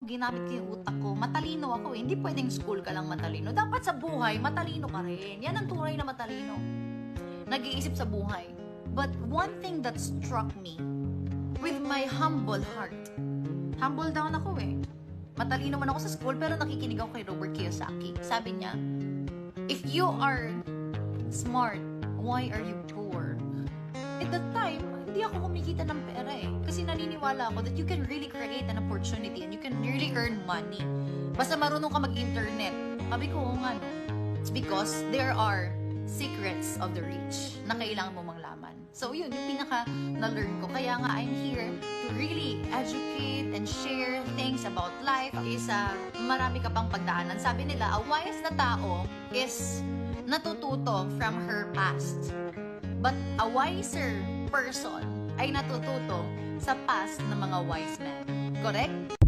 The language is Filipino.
Ginamit ko yung utak ko. Matalino ako eh. Hindi pwedeng school ka lang matalino. Dapat sa buhay, matalino ka rin. Yan ang tunay na matalino. Nag-iisip sa buhay. But one thing that struck me with my humble heart. Humble down ako eh. Matalino man ako sa school pero nakikinig ako kay Robert Kiyosaki. Sabi niya, if you are smart, why are you poor? At that time, hindi ako kumikita ng pera eh. Kasi naniniwala ako that you can really create an opportunity and you can really earn money. Basta marunong ka mag-internet. Sabi ko, nga no. It's because there are secrets of the rich na kailangan mo manglaman. So yun, yung pinaka na-learn ko. Kaya nga, I'm here to really educate and share things about life. Isa, marami ka pang pagdaanan. Sabi nila, a wise na tao is natututo from her past. But a wiser person ay natututo sa past ng mga wise men. Correct?